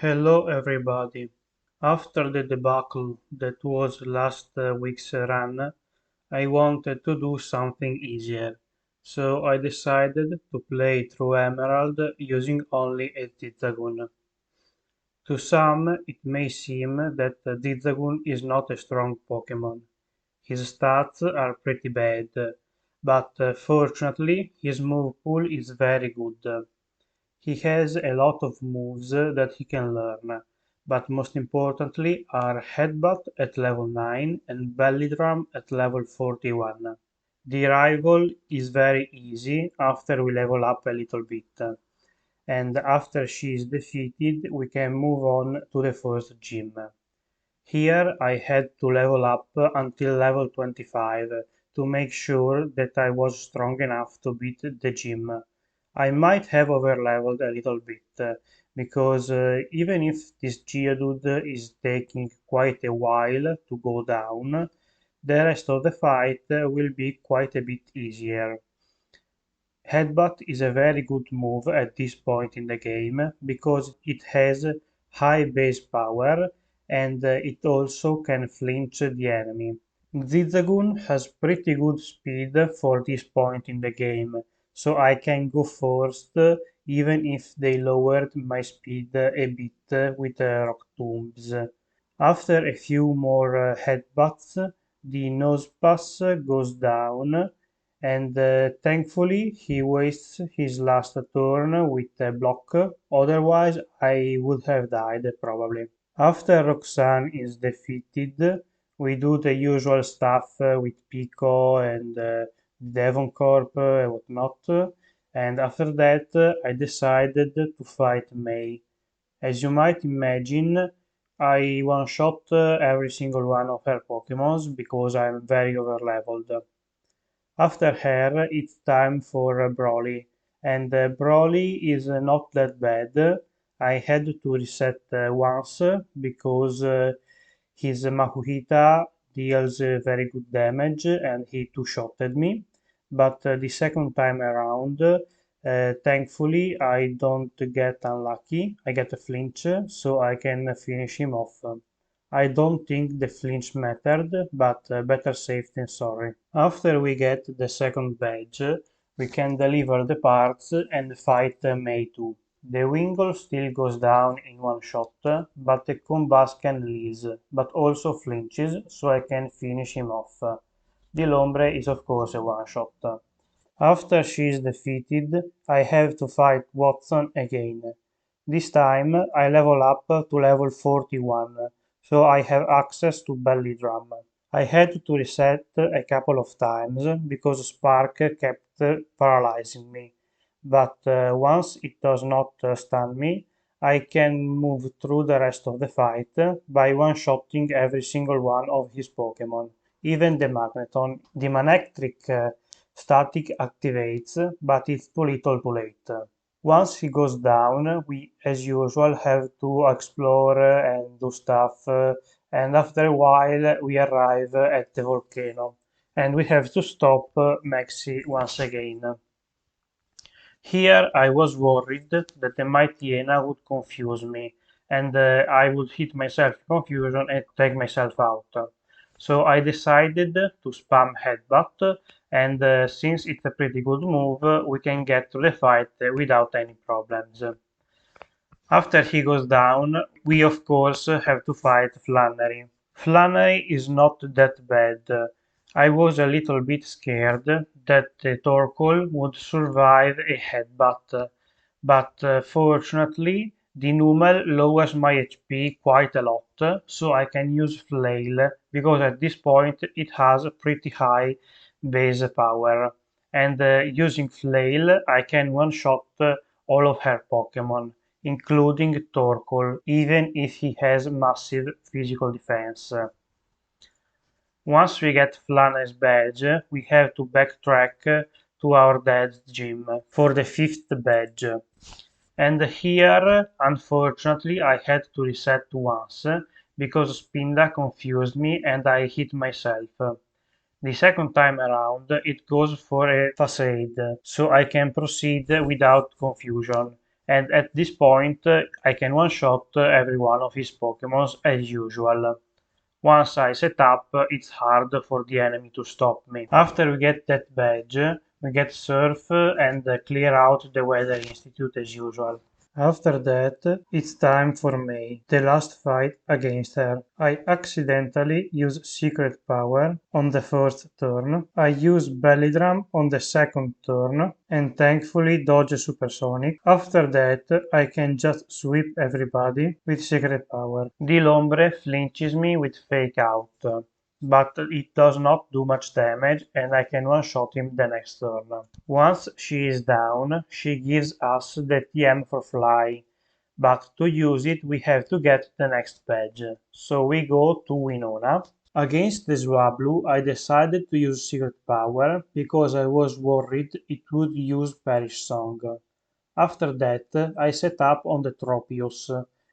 Hello everybody. After the debacle that was last week's run, I wanted to do something easier, so I decided to play through Emerald using only a zigzagoon. To some, it may seem that zigzagoon is not a strong Pokémon. His stats are pretty bad, but fortunately his move pool is very good. He has a lot of moves that he can learn, but most importantly are Headbutt at level 9 and Belly Drum at level 41. The rival is very easy after we level up a little bit, and after she is defeated we can move on to the first gym. Here I had to level up until level 25 to make sure that I was strong enough to beat the gym. I might have overleveled a little bit because even if this Geodude is taking quite a while to go down, the rest of the fight will be quite a bit easier. Headbutt is a very good move at this point in the game because it has high base power and it also can flinch the enemy. Zigzagoon has pretty good speed for this point in the game, so I can go first even if they lowered my speed a bit with Rock Tombs. After a few more headbutts, the Nosepass goes down, and thankfully he wastes his last turn with a block, otherwise I would have died probably. After Roxanne is defeated, we do the usual stuff with Pico and Devon Corp and whatnot, and after that I decided to fight May. As you might imagine, I one-shot every single one of her Pokémons because I'm very overleveled. After her, it's time for Brawly, and Brawly is not that bad. I had to reset once because his Makuhita deals very good damage and he two-shotted me. But the second time around, thankfully, I don't get unlucky. I get a flinch, so I can finish him off. I don't think the flinch mattered, but better safe than sorry. After we get the second badge, we can deliver the parts and fight May too. The Wingull still goes down in one shot, but the Combusken leaves, but also flinches, so I can finish him off. The Lombre is of course a one shot. After she is defeated, I have to fight Wattson again. This time I level up to level 41, so I have access to Belly Drum. I had to reset a couple of times because Spark kept paralyzing me, but once it does not stun me, I can move through the rest of the fight by one-shotting every single one of his Pokémon, even the Magneton. The Manectric static activates, but it's too little too late. Once he goes down, we, as usual, have to explore and do stuff, and after a while we arrive at the volcano, and we have to stop Maxi once again. Here I was worried that the Mightyena would confuse me, and I would hit myself in confusion and take myself out. So I decided to spam Headbutt, and since it's a pretty good move, we can get to the fight without any problems. After he goes down, we of course have to fight Flannery. Flannery is not that bad. I was a little bit scared that the Torkoal would survive a headbutt, but fortunately the Numel lowers my HP quite a lot, so I can use Flail because at this point it has a pretty high base power, and using Flail I can one-shot all of her Pokémon, including Torkoal, even if he has massive physical defense. Once we get Flanner's badge, we have to backtrack to our dad's gym for the fifth badge. And here, unfortunately, I had to reset once because Spinda confused me and I hit myself. The second time around, it goes for a facade, so I can proceed without confusion, and at this point I can one-shot every one of his Pokémons as usual. Once I set up, it's hard for the enemy to stop me. After we get that badge, we get Surf and clear out the Weather Institute as usual. After that, it's time for May, the last fight against her. I accidentally use Secret Power on the first turn, I use Belly Drum on the second turn, and thankfully dodge Supersonic. After that, I can just sweep everybody with Secret Power. L'Ombre flinches me with Fake Out, but it does not do much damage and I can one-shot him the next turn. Once she is down, she gives us the TM for Fly, but to use it we have to get the next badge, so we go to Winona. Against the Swablu, I decided to use Secret Power because I was worried it would use Perish Song. After that, I set up on the Tropius,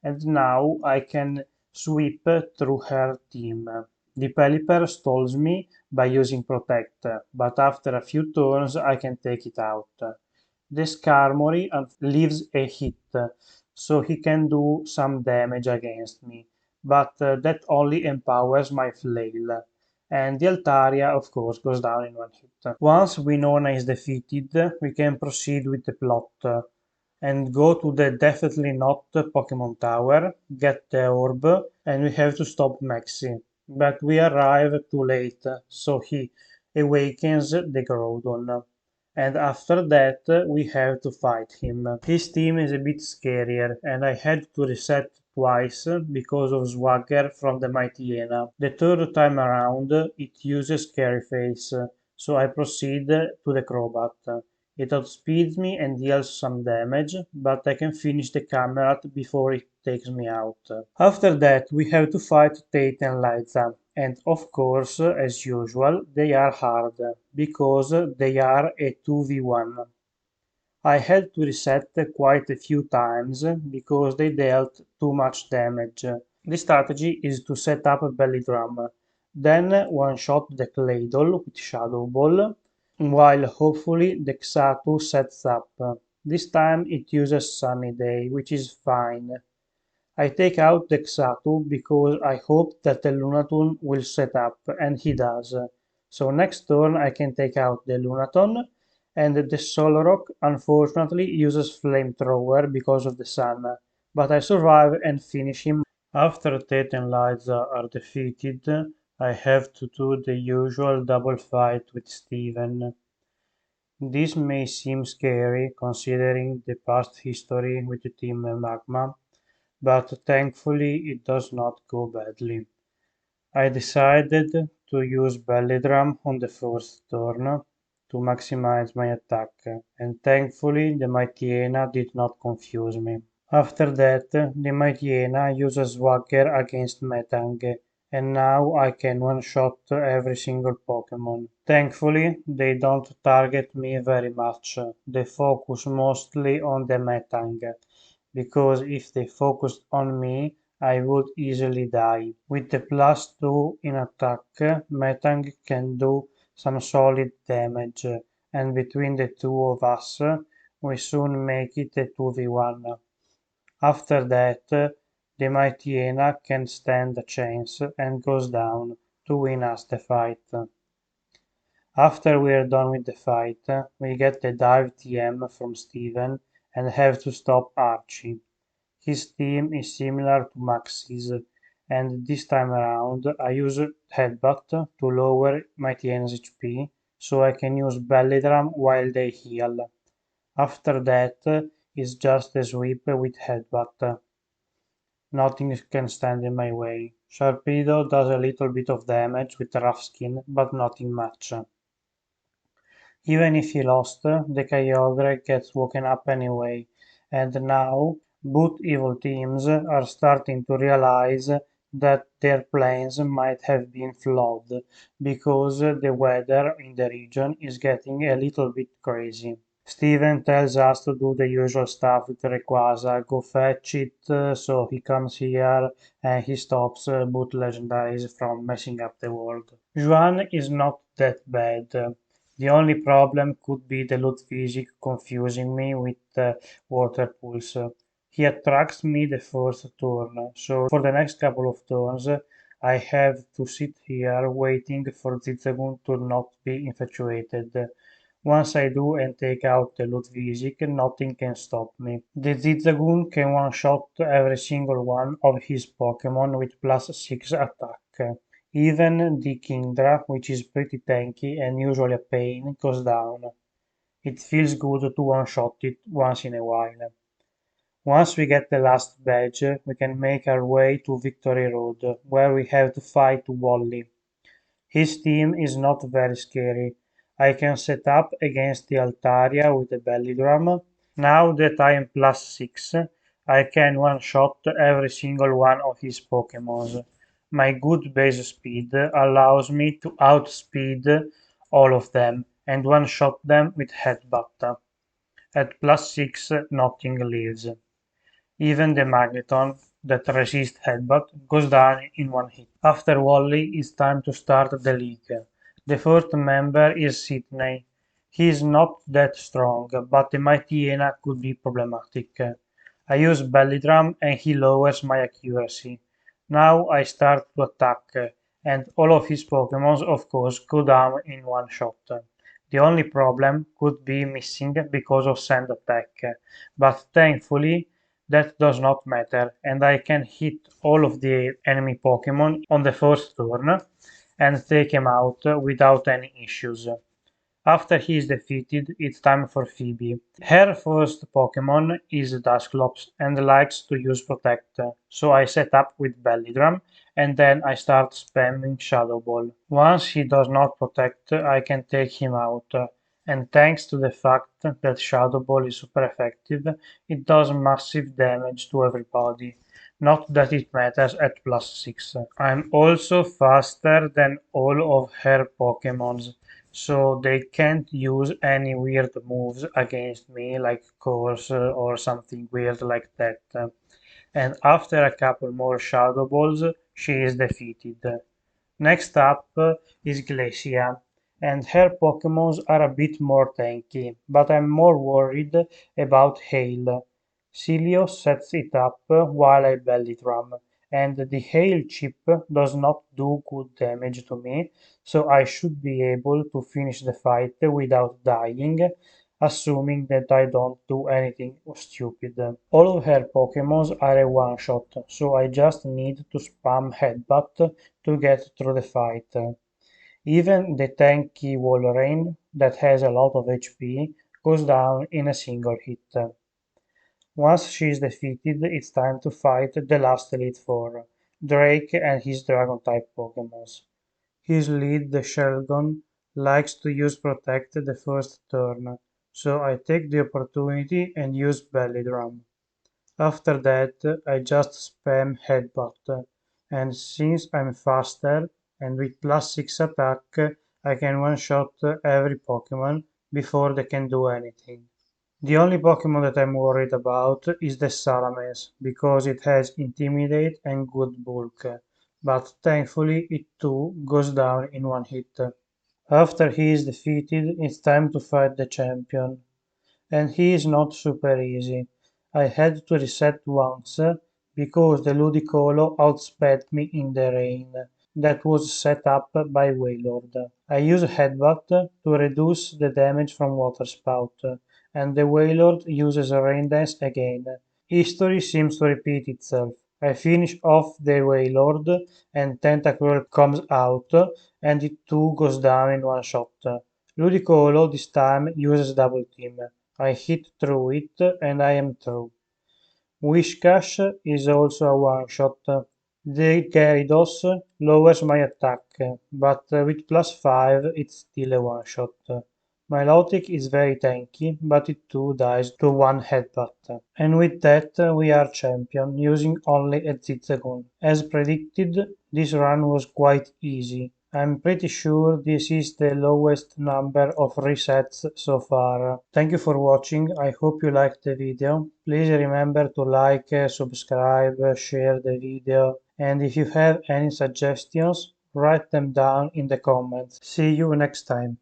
and now I can sweep through her team. The Pelipper stalls me by using Protect, but after a few turns I can take it out. The Skarmory leaves a hit, so he can do some damage against me, but that only empowers my Flail. And the Altaria, of course, goes down in one hit. Once Winona is defeated, we can proceed with the plot and go to the Definitely Not Pokemon Tower, get the orb, and we have to stop Maxi. But we arrive too late, so he awakens the Groudon. And after that, we have to fight him. His team is a bit scarier, and I had to reset twice because of Swagger from the Mightyena. The third time around, it uses Scary Face, so I proceed to the Crobat. It outspeeds me and deals some damage, but I can finish the Camerat before it takes me out. After that, we have to fight Tate and Liza, and of course, as usual, they are hard, because they are a 2v1. I had to reset quite a few times because they dealt too much damage. The strategy is to set up a Belly Drum, then one-shot the Claydol with Shadow Ball, while hopefully the Xatu sets up. This time it uses Sunny Day, which is fine. I take out the Xatu because I hope that the Lunaton will set up, and he does. So next turn I can take out the Lunaton, and the Solrock unfortunately uses Flamethrower because of the sun, but I survive and finish him. After Tate and Liza are defeated, I have to do the usual double fight with Steven. This may seem scary considering the past history with the Team Magma, but thankfully it does not go badly. I decided to use Belly Drum on the first turn to maximize my attack, and thankfully the Mightyena did not confuse me. After that, the Mightyena uses Swagger against Metang, and now I can one-shot every single Pokémon. Thankfully, they don't target me very much. They focus mostly on the Metang, because if they focused on me, I would easily die. With the +2 in attack, Metang can do some solid damage, and between the two of us, we soon make it a 2v1. After that, the Mightyena can stand a chance and goes down to win us the fight. After we are done with the fight, we get the dive TM from Steven and have to stop Archie. His team is similar to Max's, and this time around I use Headbutt to lower Mightyena's HP, so I can use Belly Drum while they heal. After that is just a sweep with Headbutt. Nothing can stand in my way. Sharpedo does a little bit of damage with Rough Skin, but nothing much. Even if he lost, the Kyogre gets woken up anyway, and now both evil teams are starting to realize that their plans might have been flawed, because the weather in the region is getting a little bit crazy. Steven tells us to do the usual stuff with Rayquaza, go fetch it, so he comes here and he stops both legendaries from messing up the world. Juan is not that bad. The only problem could be the Ludwig confusing me with water pools. He attracts me the first turn, so for the next couple of turns I have to sit here waiting for Zigzagoon to not be infatuated. Once I do and take out the Ludwig, nothing can stop me. The Zigzagoon can one-shot every single one of his Pokémon with +6 attack. Even the Kingdra, which is pretty tanky and usually a pain, goes down. It feels good to one-shot it once in a while. Once we get the last badge, we can make our way to Victory Road, where we have to fight Wally. His team is not very scary. I can set up against the Altaria with a belly drum. Now that I am +6, I can one-shot every single one of his Pokémon. My good base speed allows me to outspeed all of them and one-shot them with Headbutt. At +6, nothing lives. Even the Magneton that resists Headbutt goes down in one hit. After Wally, it's time to start the league. The first member is Sidney. He is not that strong, but the Mighty Hyena could be problematic. I use Belly Drum and he lowers my accuracy. Now I start to attack, and all of his Pokémon of course go down in one shot. The only problem could be missing because of Sand Attack, but thankfully that does not matter, and I can hit all of the enemy Pokémon on the first turn and take him out without any issues. After he is defeated, it's time for Pheobe. Her first Pokémon is Dusclops and likes to use Protect, so I set up with Belly Drum and then I start spamming Shadow Ball. Once he does not protect, I can take him out, and thanks to the fact that Shadow Ball is super effective, it does massive damage to everybody. Not that it matters at +6. I'm also faster than all of her Pokémons, so they can't use any weird moves against me like Course or something weird like that. And after a couple more Shadow Balls, she is defeated. Next up is Glacia, and her Pokémons are a bit more tanky, but I'm more worried about Hail. Celio sets it up while I belly drum, and the Hail chip does not do good damage to me, so I should be able to finish the fight without dying, assuming that I don't do anything stupid. All of her Pokémons are a one-shot, so I just need to spam Headbutt to get through the fight. Even the tanky Walrein, that has a lot of HP, goes down in a single hit. Once she is defeated, it's time to fight the last Elite Four, Drake and his Dragon-type Pokémons. His lead, the Shelgon, likes to use Protect the first turn, so I take the opportunity and use Belly Drum. After that, I just spam Headbutt, and since I'm faster and with +6 attack, I can one-shot every Pokémon before they can do anything. The only Pokémon that I'm worried about is the Salamence, because it has Intimidate and good bulk, but thankfully it too goes down in one hit. After he is defeated, it's time to fight the champion, and he is not super easy. I had to reset once because the Ludicolo outsped me in the rain that was set up by Wailord. I use Headbutt to reduce the damage from Water Spout, and the Wailord uses Rain Dance again. History seems to repeat itself. I finish off the Wailord and Tentacruel comes out and it too goes down in one shot. Ludicolo this time uses Double Team. I hit through it and I am through. Whiscash is also a one-shot. The Gyarados lowers my attack, but with +5 it's still a one-shot. My Milotic is very tanky, but it too dies to one headbutt. And with that we are champion, using only a zigzagoon. As predicted, this run was quite easy. I'm pretty sure this is the lowest number of resets so far. Thank you for watching, I hope you liked the video. Please remember to like, subscribe, share the video, and if you have any suggestions, write them down in the comments. See you next time.